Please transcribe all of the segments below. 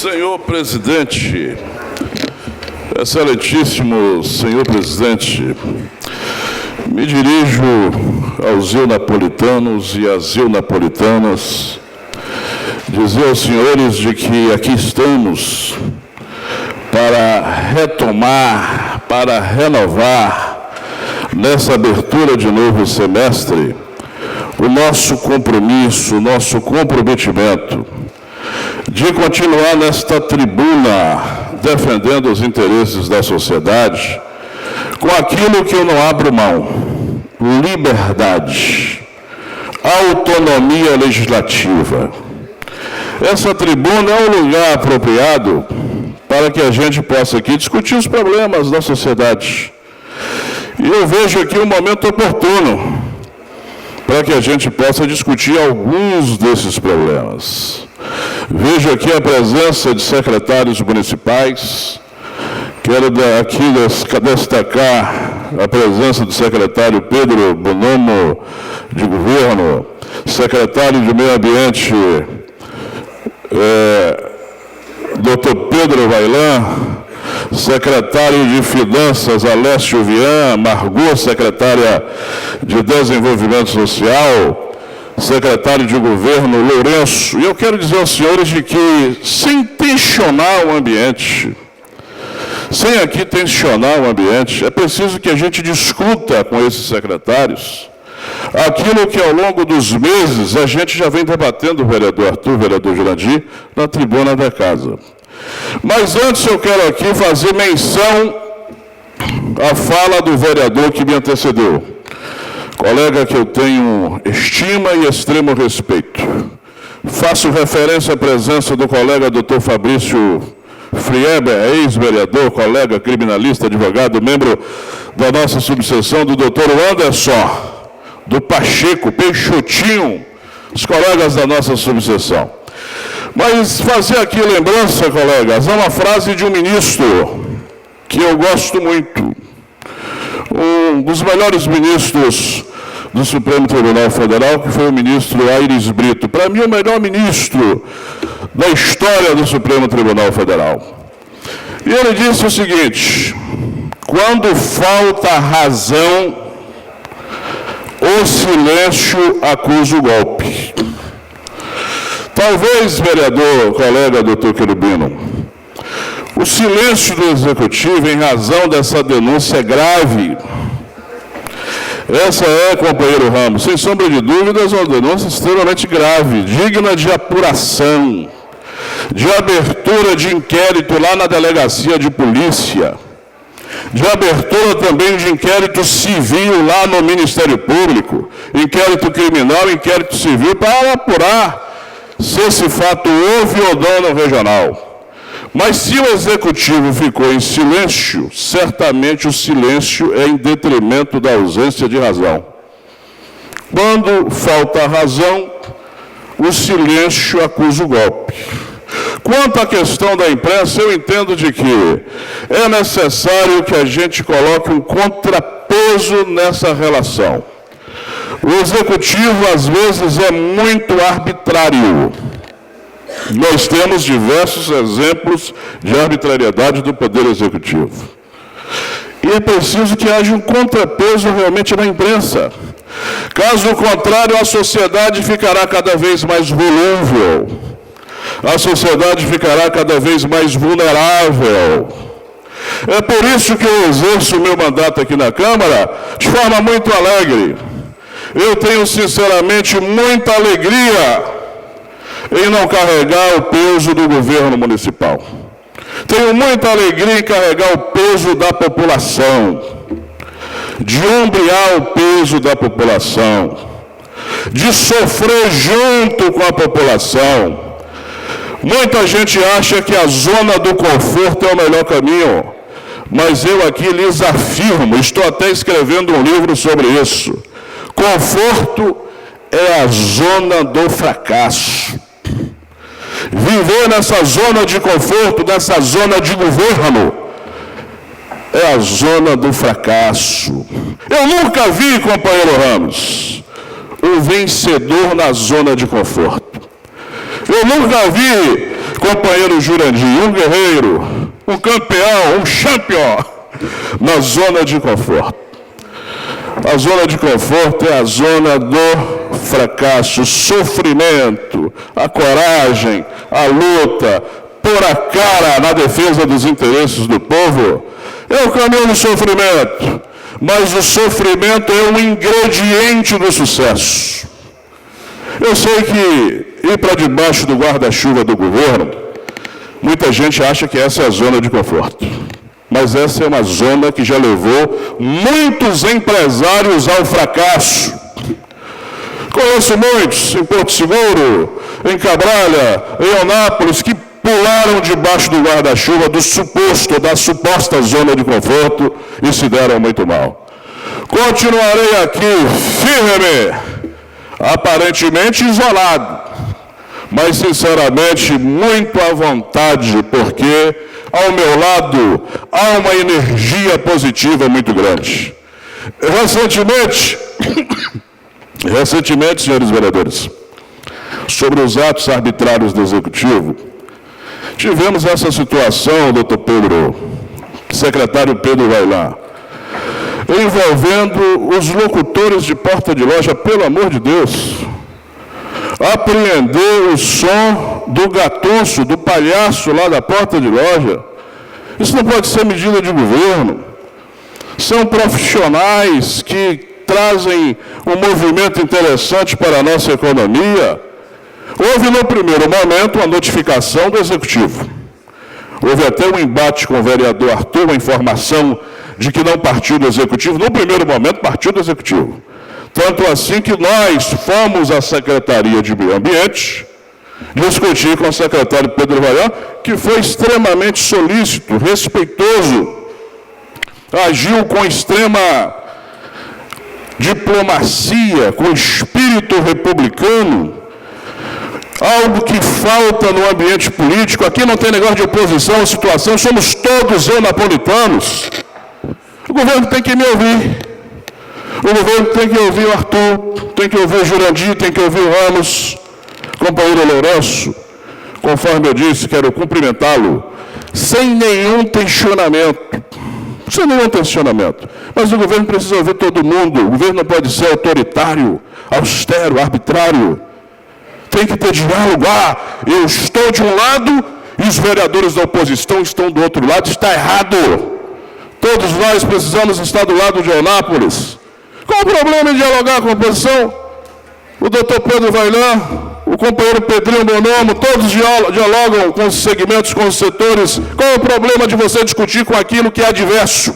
Senhor presidente, excelentíssimo senhor presidente, me dirijo aos zilnapolitanos e às zilnapolitanas, dizer aos senhores de que aqui estamos para retomar, para renovar, nessa abertura de novo semestre, o nosso compromisso, o nosso comprometimento de continuar nesta tribuna defendendo os interesses da sociedade com aquilo que eu não abro mão: liberdade, autonomia legislativa. Essa tribuna é um lugar apropriado para que a gente possa aqui discutir os problemas da sociedade. E eu vejo aqui um momento oportuno para que a gente possa discutir alguns desses problemas. Vejo aqui a presença de secretários municipais. Quero aqui destacar a presença do secretário Pedro Bonomo, de Governo, secretário de Meio Ambiente, Dr. Pedro Vailã, secretário de Finanças, Alessio Vian, Margot, secretária de Desenvolvimento Social, secretário de Governo, Lourenço. E eu quero dizer aos senhores de que, sem tensionar o ambiente, sem aqui tensionar o ambiente, é preciso que a gente discuta com esses secretários aquilo que, ao longo dos meses, a gente já vem debatendo, o vereador Arthur, o vereador Jurandir, na tribuna da casa. Mas antes eu quero aqui fazer menção à fala do vereador que me antecedeu, colega que eu tenho estima e extremo respeito. Faço referência à presença do colega Dr. Fabrício Frieber, ex-vereador, colega criminalista, advogado, membro da nossa subseção, do Dr. Anderson, do Pacheco, Peixotinho, os colegas da nossa subseção. Mas fazer aqui lembrança, colegas, a uma frase de um ministro que eu gosto muito, um dos melhores ministros do Supremo Tribunal Federal, que foi o ministro Aires Brito. Para mim, o melhor ministro da história do Supremo Tribunal Federal. E ele disse o seguinte: quando falta razão, o silêncio acusa o golpe. Talvez, vereador, colega doutor Querubino, o silêncio do Executivo, em razão dessa denúncia grave, essa é, companheiro Ramos, sem sombra de dúvidas, uma denúncia extremamente grave, digna de apuração, de abertura de inquérito lá na delegacia de polícia, de abertura também de inquérito civil lá no Ministério Público, inquérito criminal, inquérito civil, para apurar se esse fato houve ou não no regional. Mas se o Executivo ficou em silêncio, certamente o silêncio é em detrimento da ausência de razão. Quando falta razão, o silêncio acusa o golpe. Quanto à questão da imprensa, eu entendo de que é necessário que a gente coloque um contrapeso nessa relação. O Executivo, às vezes, é muito arbitrário. Nós temos diversos exemplos de arbitrariedade do Poder Executivo. E é preciso que haja um contrapeso realmente na imprensa. Caso contrário, a sociedade ficará cada vez mais volúvel. A sociedade ficará cada vez mais vulnerável. É por isso que eu exerço o meu mandato aqui na Câmara de forma muito alegre. Eu tenho, sinceramente, muita alegria em não carregar o peso do governo municipal. Tenho muita alegria em carregar o peso da população, de ombrear o peso da população, de sofrer junto com a população. Muita gente acha que a zona do conforto é o melhor caminho, mas eu aqui lhes afirmo, estou até escrevendo um livro sobre isso: conforto é a zona do fracasso. Viver nessa zona de conforto, nessa zona de governo, é a zona do fracasso. Eu nunca vi, companheiro Ramos, um vencedor na zona de conforto. Eu nunca vi companheiro Jurandir, um guerreiro, um campeão, um champion na zona de conforto. A zona de conforto é a zona do fracasso, sofrimento, a coragem, a luta, pôr a cara na defesa dos interesses do povo. É o caminho do sofrimento, mas o sofrimento é um ingrediente do sucesso. Eu sei que ir para debaixo do guarda-chuva do governo, muita gente acha que essa é a zona de conforto. Mas essa é uma zona que já levou muitos empresários ao fracasso. Conheço muitos em Porto Seguro, em Cabralha, em Eunápolis, que pularam debaixo do guarda-chuva da suposta zona de conforto e se deram muito mal. Continuarei aqui firme, aparentemente isolado, mas sinceramente muito à vontade, porque ao meu lado há uma energia positiva muito grande. Recentemente, senhores vereadores, sobre os atos arbitrários do Executivo, tivemos essa situação, secretário Pedro Vaillant, envolvendo os locutores de porta de loja, pelo amor de Deus. Apreender o som do gatuço, do palhaço lá da porta de loja. Isso não pode ser medida de governo. São profissionais que trazem um movimento interessante para a nossa economia. Houve, no primeiro momento, a notificação do Executivo. Houve até um embate com o vereador Arthur, uma informação de que não partiu do Executivo. No primeiro momento, partiu do Executivo. Tanto assim que nós fomos à Secretaria de Meio Ambiente discutir com o secretário Pedro Vaillant, que foi extremamente solícito, respeitoso, agiu com extrema diplomacia, com espírito republicano, algo que falta no ambiente político. Aqui não tem negócio de oposição à situação, somos todos eunapolitanos. O governo tem que me ouvir. O governo tem que ouvir o Arthur, tem que ouvir o Jurandir, tem que ouvir o Ramos, companheiro Lourenço. Conforme eu disse, quero cumprimentá-lo, sem nenhum tensionamento. Sem nenhum tensionamento. Mas o governo precisa ouvir todo mundo. O governo não pode ser autoritário, austero, arbitrário. Tem que ter diálogo. Eu estou de um lado e os vereadores da oposição estão do outro lado. Está errado. Todos nós precisamos estar do lado de Eunápolis. Qual o problema em dialogar com a oposição? O doutor Pedro Vaillant, o companheiro Pedrinho Bonomo, todos dialogam com os segmentos, com os setores. Qual é o problema de você discutir com aquilo que é adverso?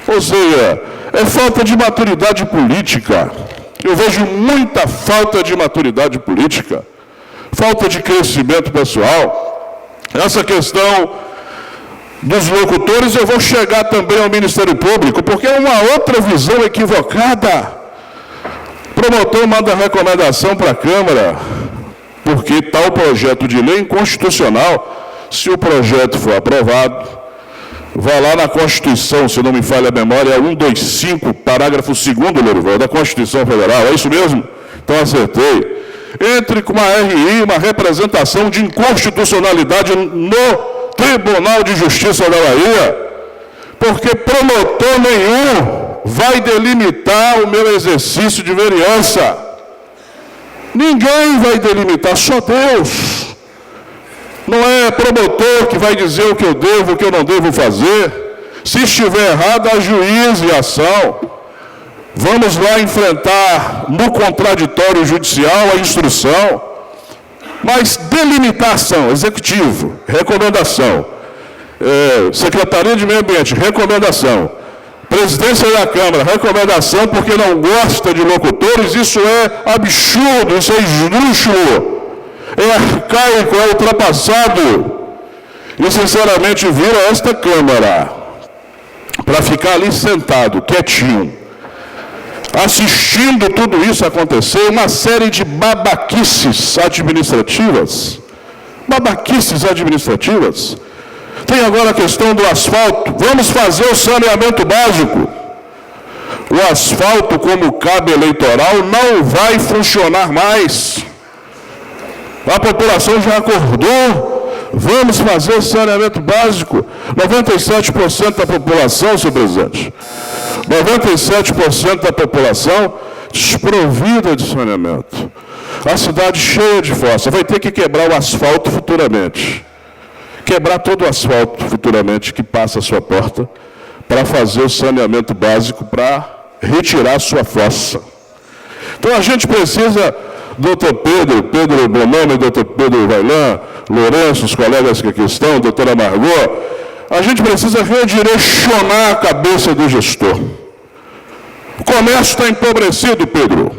Ou seja, é falta de maturidade política. Eu vejo muita falta de maturidade política, falta de crescimento pessoal. Essa questão dos locutores, eu vou chegar também ao Ministério Público, porque é uma outra visão equivocada. O promotor manda recomendação para a Câmara, porque tal projeto de lei é inconstitucional. Se o projeto for aprovado, vá lá na Constituição, se não me falha a memória, é 125, parágrafo 2º, Lourival, da Constituição Federal, é isso mesmo? Então acertei. Entre com uma RI, uma representação de inconstitucionalidade no Tribunal de Justiça da Bahia, porque promotor nenhum vai delimitar o meu exercício de vereança. Ninguém vai delimitar, só Deus. Não é promotor que vai dizer o que eu devo, o que eu não devo fazer. Se estiver errado, há juízo e ação. Vamos lá enfrentar no contraditório judicial a instrução. Mas delimitação, executivo, recomendação. Secretaria de Meio Ambiente, recomendação. Presidência da Câmara, recomendação, porque não gosta de locutores. Isso é absurdo, isso é esdrúxulo, é arcaico, é ultrapassado. E, sinceramente, viro a esta Câmara para ficar ali sentado, quietinho, assistindo tudo isso acontecer, uma série de babaquices administrativas. Babaquices administrativas. Tem agora a questão do asfalto. Vamos fazer o saneamento básico. O asfalto, como cabo eleitoral, não vai funcionar mais. A população já acordou. Vamos fazer saneamento básico. 97% da população, senhor presidente, 97% da população desprovida de saneamento. A cidade cheia de fossa. Vai ter que quebrar o asfalto futuramente. Quebrar todo o asfalto futuramente que passa a sua porta para fazer o saneamento básico, para retirar a sua fossa. Então a gente precisa, doutor Pedro Bonome, doutor Pedro Vaillant, Lourenço, os colegas que aqui estão, doutora Margot, a gente precisa redirecionar a cabeça do gestor. O comércio está empobrecido, Pedro.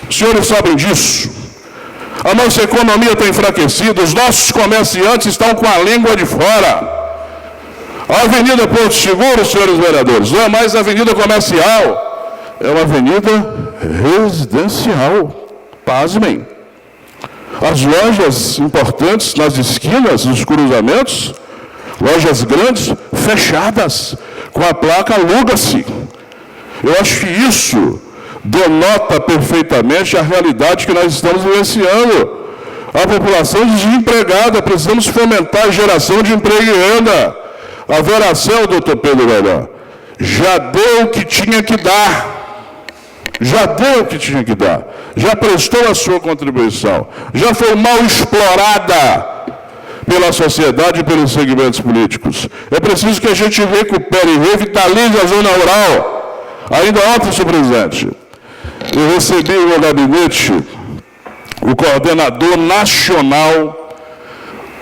Os senhores sabem disso. A nossa economia está enfraquecida, os nossos comerciantes estão com a língua de fora. A Avenida Porto Seguro, senhores vereadores, não é mais avenida comercial, é uma avenida residencial. Pasmem. As lojas importantes nas esquinas, nos cruzamentos, lojas grandes, fechadas, com a placa aluga-se. Eu acho que isso denota perfeitamente a realidade que nós estamos vivenciando. A população desempregada, precisamos fomentar a geração de emprego e renda. A Veracel, doutor Pedro Vaillant, já deu o que tinha que dar. Já deu o que tinha que dar. Já prestou a sua contribuição. Já foi mal explorada pela sociedade e pelos segmentos políticos. É preciso que a gente recupere e revitalize a zona rural. Ainda ontem, senhor presidente, eu recebi no meu gabinete o coordenador nacional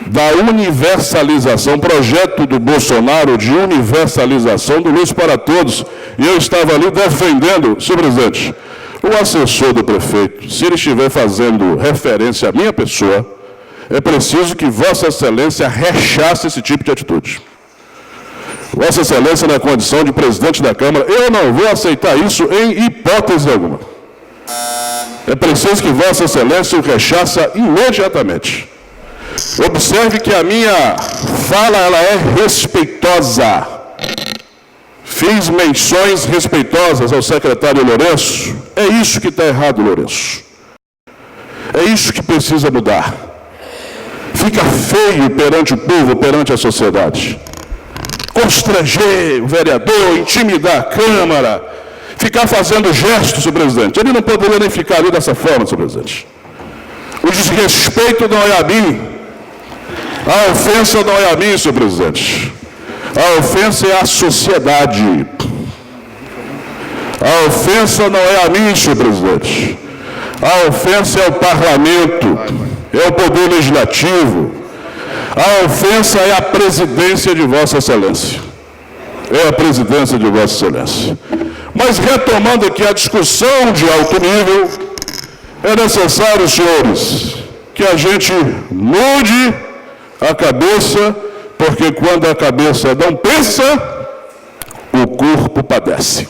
da universalização, projeto do Bolsonaro de universalização do Luz para Todos. E eu estava ali defendendo, senhor presidente, o assessor do prefeito, se ele estiver fazendo referência à minha pessoa, é preciso que Vossa Excelência rechace esse tipo de atitude. Vossa Excelência, na condição de presidente da Câmara, eu não vou aceitar isso em hipótese alguma. É preciso que Vossa Excelência o rechaça imediatamente. Observe que a minha fala ela é respeitosa. Fiz menções respeitosas ao secretário Lourenço. É isso que está errado, Lourenço. É isso que precisa mudar. Fica feio perante o povo, perante a sociedade. Constranger o vereador, intimidar a Câmara, ficar fazendo gestos, senhor presidente. Ele não poderia nem ficar ali dessa forma, senhor presidente. O desrespeito não é a mim. A ofensa não é a mim, senhor presidente. A ofensa é a sociedade. A ofensa não é a mim, senhor presidente. A ofensa é o parlamento, é o poder legislativo. A ofensa é a presidência de Vossa Excelência. É a presidência de Vossa Excelência. Mas retomando aqui a discussão de alto nível, é necessário, senhores, que a gente mude a cabeça, porque quando a cabeça não pensa, o corpo padece.